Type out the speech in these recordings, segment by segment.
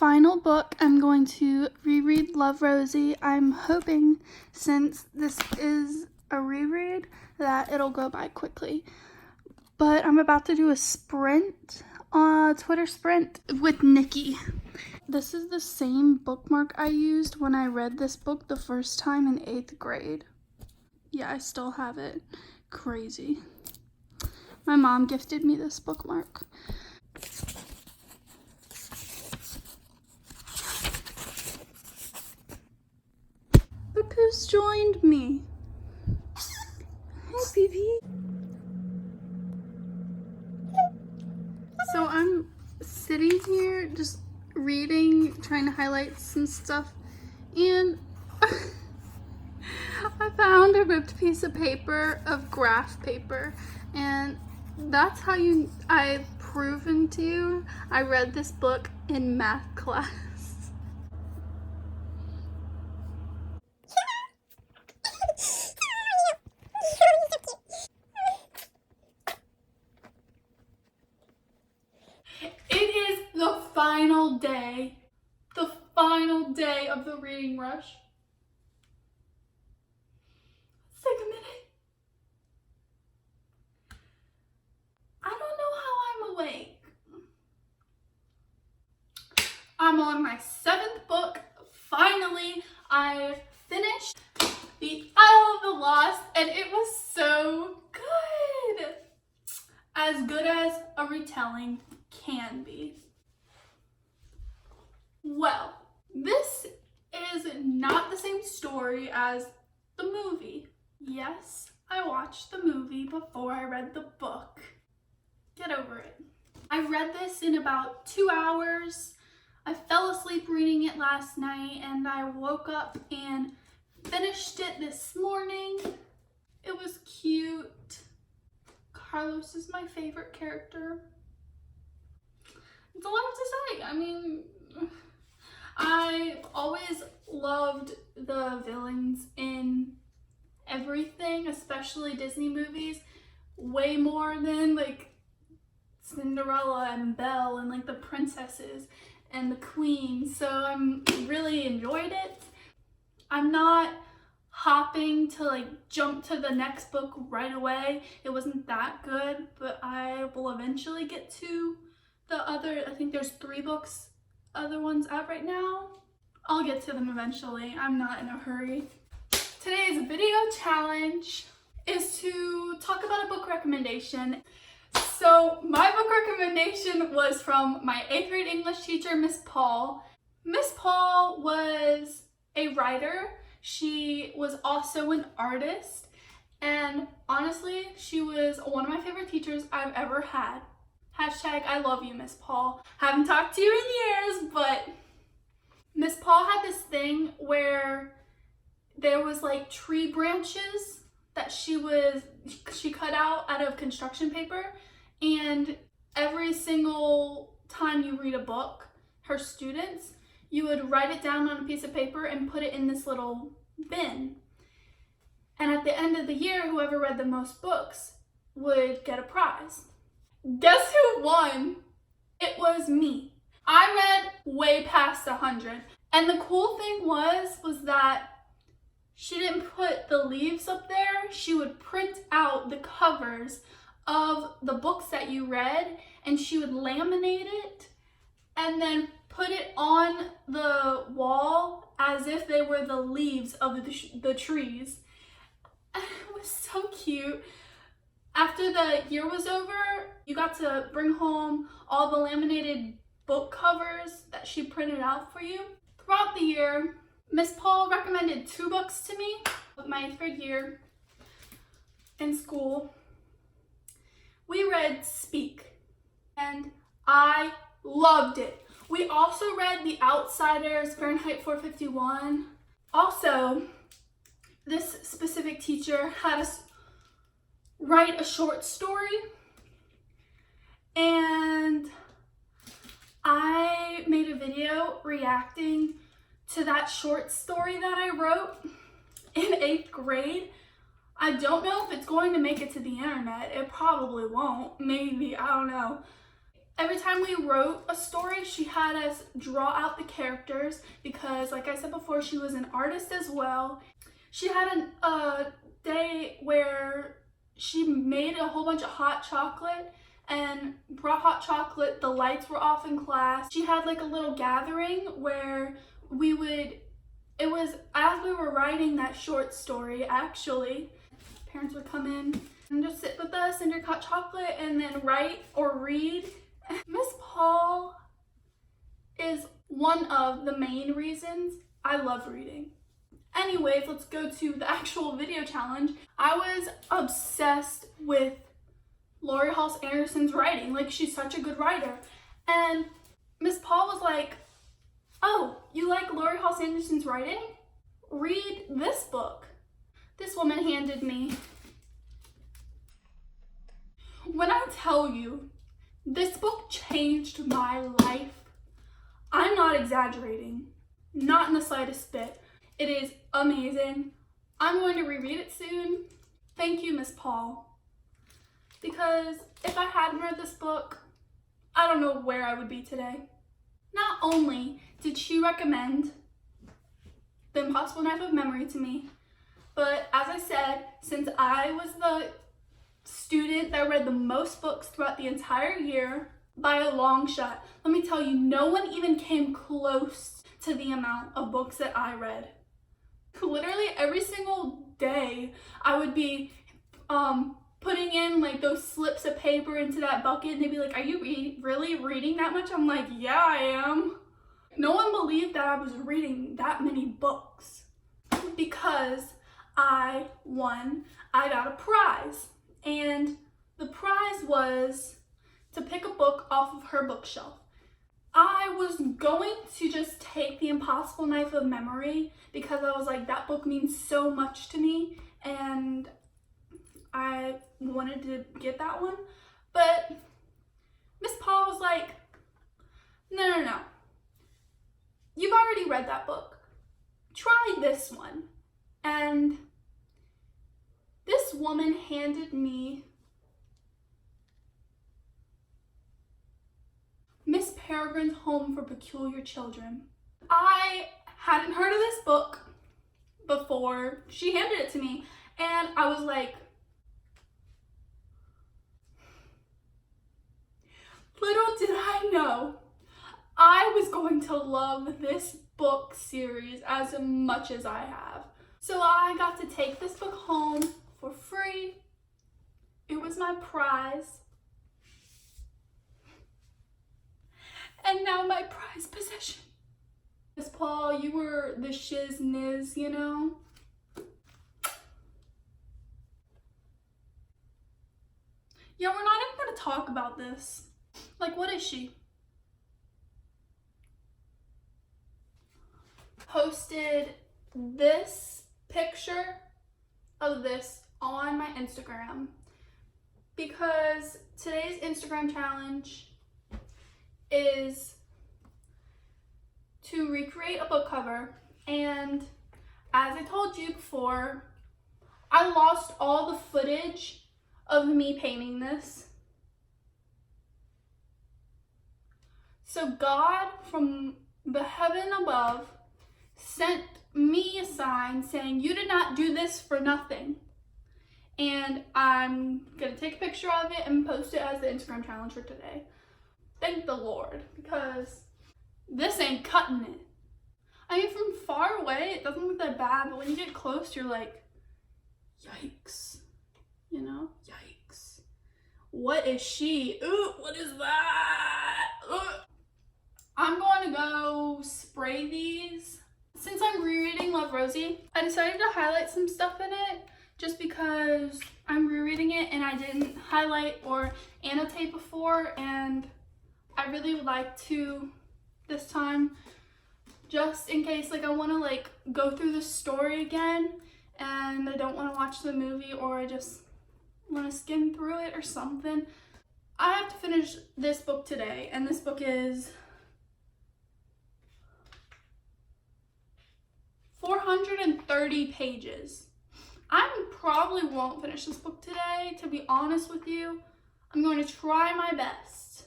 final book, I'm going to reread Love, Rosie. I'm hoping, since this is a reread, that it'll go by quickly. But I'm about to do a sprint, Twitter sprint with Nikki. This is the same bookmark I used when I read this book the first time in 8th grade. Yeah, I still have it. Crazy. My mom gifted me this bookmark. Look who's joined me. Hey, Phoebe. So I'm sitting here just reading, trying to highlight some stuff, and I found a ripped piece of paper, of graph paper, and that's how I've proven to you I read this book in math class. It is the final day of the reading rush. Let's take a minute. I don't know how I'm awake. I'm on my 7th book. Finally, I finished The Isle of the Lost, and it was so good. As good as a retelling can be. Well, this is not the same story as the movie. Yes, I watched the movie before I read the book. Get over it. I read this in about 2 hours. I fell asleep reading it last night, and I woke up and finished it this morning. It was cute. Carlos is my favorite character. It's a lot to say. I mean, I've always loved the villains in everything, especially Disney movies, way more than like Cinderella and Belle and like the princesses and the queen. So I'm really enjoyed it. I'm not hopping to like jump to the next book right away. It wasn't that good, but I will eventually get to the other, I think there's 3 books, other ones out right now. I'll get to them eventually. I'm not in a hurry. Today's video challenge is to talk about a book recommendation. So my book recommendation was from my 8th grade English teacher, Miss Paul. Miss Paul was a writer. She was also an artist, and honestly, she was one of my favorite teachers I've ever had. Hashtag I love you, Miss Paul. Haven't talked to you in years, but Miss Paul had this thing where there was like tree branches that she cut out of construction paper, and every single time you read a book, her students, you would write it down on a piece of paper and put it in this little bin. And at the end of the year, whoever read the most books would get a prize. Guess who won? It was me. I read way past 100. And the cool thing was that she didn't put the leaves up there. She would print out the covers of the books that you read, and she would laminate it and then put it on the wall as if they were the leaves of the trees. It was so cute. After the year was over, you got to bring home all the laminated book covers that she printed out for you. Throughout the year, Miss Paul recommended 2 books to me with my 8th grade year in school. We read Speak, and I loved it. We also read The Outsiders, Fahrenheit 451. Also, this specific teacher had us write a short story, and I made a video reacting to that short story that I wrote in 8th grade. I don't know if it's going to make it to the internet. It probably won't. Maybe. I don't know. every time we wrote a story, she had us draw out the characters because, like I said before, she was an artist as well. She had a day where she made a whole bunch of hot chocolate and brought hot chocolate. The lights were off in class. She had like a little gathering where it was as we were writing that short story, actually, parents would come in and just sit with us and drink hot chocolate and then write or read. Miss Paul is one of the main reasons I love reading. Anyways, let's go to the actual video challenge. I was obsessed with Lori Halse Anderson's writing. Like, she's such a good writer. And Miss Paul was like, oh, you like Lori Halse Anderson's writing? Read this book. This woman handed me. When I tell you, this book changed my life, I'm not exaggerating. Not in the slightest bit. It is amazing. I'm going to reread it soon. Thank you, Miss Paul. Because if I hadn't read this book, I don't know where I would be today. Not only did she recommend The Impossible Knife of Memory to me, but as I said, since I was the student that read the most books throughout the entire year, by a long shot, let me tell you, no one even came close to the amount of books that I read. Literally every single day, I would be putting in like those slips of paper into that bucket, and they'd be like, are you really reading that much? I'm like, yeah, I am. No one believed that I was reading that many books. Because I won, I got a prize. And the prize was to pick a book off of her bookshelf. I was going to just take The Impossible Knife of Memory because I was like, that book means so much to me and I wanted to get that one. But Miss Paul was like, no. You've already read that book. Try this one. And this woman handed me Miss Peregrine's Home for Peculiar Children. I hadn't heard of this book before she handed it to me, and I was like, little did I know I was going to love this book series as much as I have. So I got to take this book home for free. It was my prize. And now my prized possession. Miss Paul, you were the shiz-niz, you know? Yeah, we're not even gonna talk about this. Like, what is she? Posted this picture of this on my Instagram because today's Instagram challenge is to recreate a book cover, and as I told you before, I lost all the footage of me painting this. So God from the heaven above sent me a sign saying, you did not do this for nothing. And I'm gonna take a picture of it and post it as the Instagram challenge for today. Thank the Lord, because this ain't cutting it. I mean, from far away, it doesn't look that bad, but when you get close, you're like, yikes, you know? Yikes. What is she? Ooh, what is that? Ooh. I'm going to go spray these. Since I'm rereading Love, Rosie, I decided to highlight some stuff in it just because I'm rereading it and I didn't highlight or annotate before, and I really would like to this time, just in case like I want to like go through the story again and I don't want to watch the movie, or I just want to skim through it or something. I have to finish this book today, and this book is 430 pages. I probably won't finish this book today, to be honest with you. I'm going to try my best,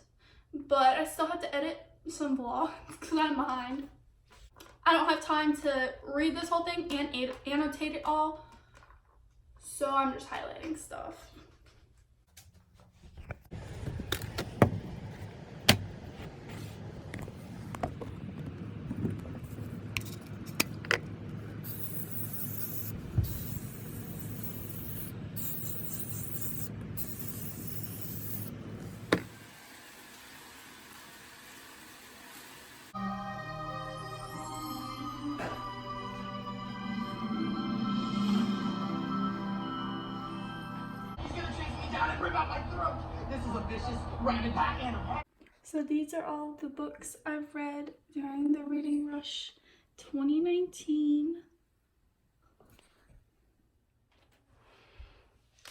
but I still have to edit some vlogs because I'm behind. I don't have time to read this whole thing and annotate it all, so I'm just highlighting stuff. This is a vicious, rat-a-tat animal. So these are all the books I've read during the Reading Rush 2019.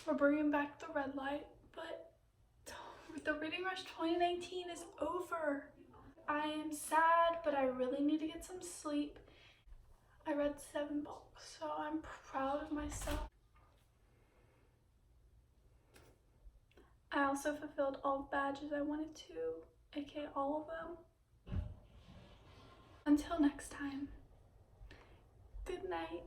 We're bringing back the red light, but the Reading Rush 2019 is over. I am sad, but I really need to get some sleep. I read 7 books, so I'm proud of myself. I also fulfilled all the badges I wanted to, aka all of them. Until next time, good night.